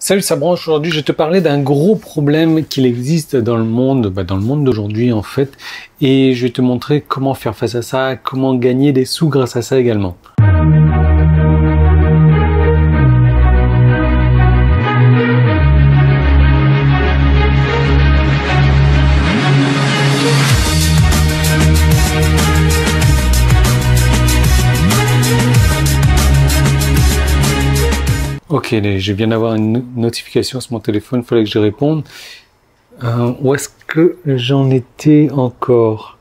Salut, ça branche. Aujourd'hui, je vais te parler d'un gros problème qu'il existe dans le monde, d'aujourd'hui en fait, et je vais te montrer comment faire face à ça, comment gagner des sous grâce à ça également. Ok, je viens d'avoir une notification sur mon téléphone, il fallait que je réponde. Où est-ce que j'en étais encore?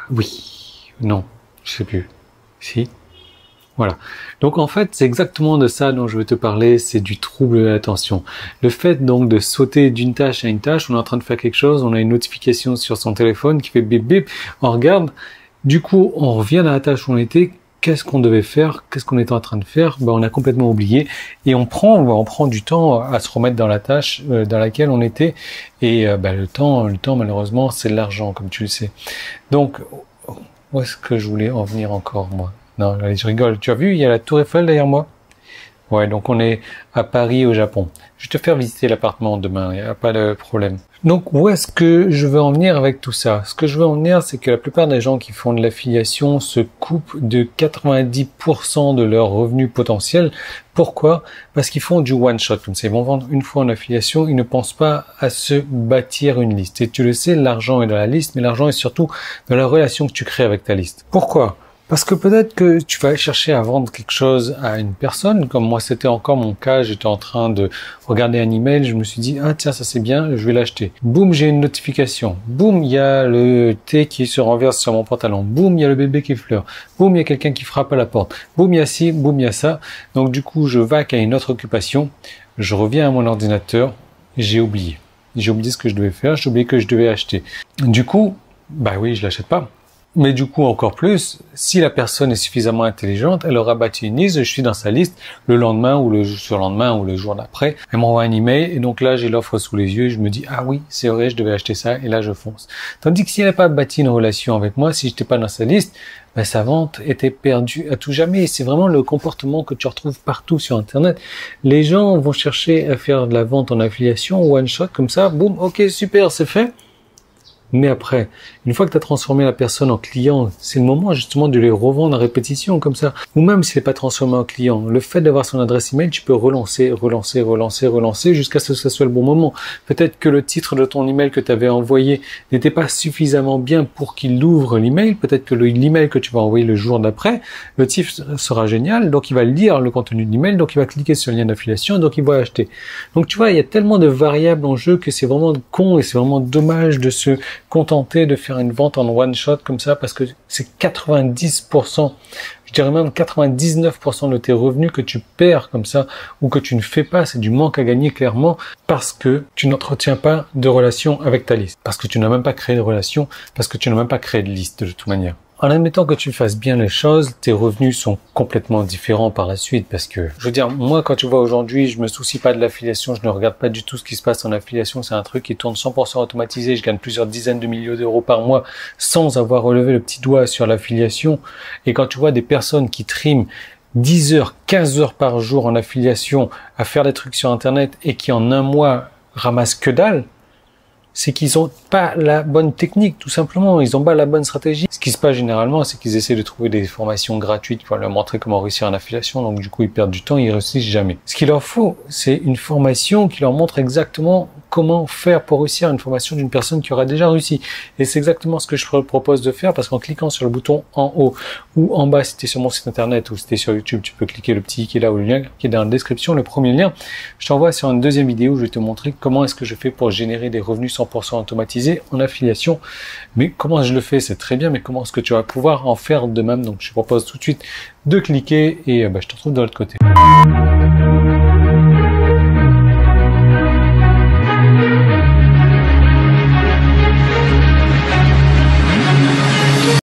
Oui, non, je sais plus. Si, voilà. Donc en fait, c'est exactement de ça dont je veux te parler, c'est du trouble de l'attention. Le fait donc de sauter d'une tâche à une tâche, on est en train de faire quelque chose, on a une notification sur son téléphone qui fait bip bip, on regarde, du coup on revient à la tâche où on était. Qu'est-ce qu'on devait faire? Qu'est-ce qu'on était en train de faire? On a complètement oublié et on prend du temps à se remettre dans la tâche dans laquelle on était. Et le temps malheureusement c'est de l'argent comme tu le sais. Donc où est-ce que je voulais en venir encore moi? Non, allez, je rigole. Tu as vu, il y a la Tour Eiffel derrière moi. Ouais, donc on est à Paris au Japon. Je vais te faire visiter l'appartement demain, il n'y a pas de problème. Donc où est-ce que je veux en venir avec tout ça? Ce que je veux en venir, c'est que la plupart des gens qui font de l'affiliation se coupent de 90% de leurs revenus potentiels. Pourquoi? Parce qu'ils font du one shot. Comme ça, ils vont vendre une fois en affiliation, ils ne pensent pas à se bâtir une liste. Et tu le sais, l'argent est dans la liste, mais l'argent est surtout dans la relation que tu crées avec ta liste. Pourquoi? Parce que peut-être que tu vas aller chercher à vendre quelque chose à une personne, comme moi c'était encore mon cas, j'étais en train de regarder un email, je me suis dit, ah tiens ça c'est bien, je vais l'acheter. Boum, j'ai une notification. Boum, il y a le thé qui se renverse sur mon pantalon. Boum, il y a le bébé qui pleure. Boum, il y a quelqu'un qui frappe à la porte. Boum, il y a ci, boum, il y a ça. Donc du coup, je vaque à une autre occupation, je reviens à mon ordinateur, j'ai oublié. J'ai oublié ce que je devais faire, j'ai oublié que je devais acheter. Du coup, oui, je l'achète pas. Mais du coup, encore plus, si la personne est suffisamment intelligente, elle aura bâti une liste, je suis dans sa liste, le lendemain ou le surlendemain ou le jour d'après, elle m'envoie un email et donc là, j'ai l'offre sous les yeux et je me dis, ah oui, c'est vrai, je devais acheter ça et là, je fonce. Tandis que si elle n'a pas bâti une relation avec moi, si je n'étais pas dans sa liste, sa vente était perdue à tout jamais. Et c'est vraiment le comportement que tu retrouves partout sur Internet. Les gens vont chercher à faire de la vente en affiliation, one shot, comme ça, boum, ok, super, c'est fait. Mais après, une fois que tu as transformé la personne en client, c'est le moment justement de les revendre à répétition comme ça. Ou même s'il n'est pas transformé en client, le fait d'avoir son adresse email, tu peux relancer jusqu'à ce que ce soit le bon moment. Peut-être que le titre de ton email que tu avais envoyé n'était pas suffisamment bien pour qu'il ouvre l'email. Peut-être que l'email que tu vas envoyer le jour d'après, le titre sera génial, donc il va lire le contenu de l'email, donc il va cliquer sur le lien d'affiliation, donc il va acheter. Donc tu vois, il y a tellement de variables en jeu que c'est vraiment con et c'est vraiment dommage de se contenter de faire une vente en one shot comme ça parce que c'est 90%, je dirais même 99% de tes revenus que tu perds comme ça ou que tu ne fais pas, c'est du manque à gagner clairement parce que tu n'entretiens pas de relation avec ta liste, parce que tu n'as même pas créé de relation, parce que tu n'as même pas créé de liste de toute manière. En admettant que tu fasses bien les choses, tes revenus sont complètement différents par la suite parce que, je veux dire, moi quand tu vois aujourd'hui, je me soucie pas de l'affiliation, je ne regarde pas du tout ce qui se passe en affiliation, c'est un truc qui tourne 100% automatisé, je gagne plusieurs dizaines de milliers d'euros par mois sans avoir relevé le petit doigt sur l'affiliation. Et quand tu vois des personnes qui triment 10 heures, 15 heures par jour en affiliation à faire des trucs sur Internet et qui en un mois ramassent que dalle, c'est qu'ils ont pas la bonne technique, tout simplement. Ils ont pas la bonne stratégie. Ce qui se passe généralement, c'est qu'ils essaient de trouver des formations gratuites pour leur montrer comment réussir en affiliation. Donc, du coup, ils perdent du temps, ils réussissent jamais. Ce qu'il leur faut, c'est une formation qui leur montre exactement comment faire pour réussir, une formation d'une personne qui aura déjà réussi. Et c'est exactement ce que je propose de faire parce qu'en cliquant sur le bouton en haut ou en bas, si tu es sur mon site internet ou si tu es sur YouTube, tu peux cliquer le petit qui est là ou le lien qui est dans la description, le premier lien. Je t'envoie sur une deuxième vidéo où je vais te montrer comment est-ce que je fais pour générer des revenus 100% automatisés en affiliation. Mais comment je le fais, c'est très bien, mais comment est-ce que tu vas pouvoir en faire de même? Donc je te propose tout de suite de cliquer et je te retrouve de l'autre côté.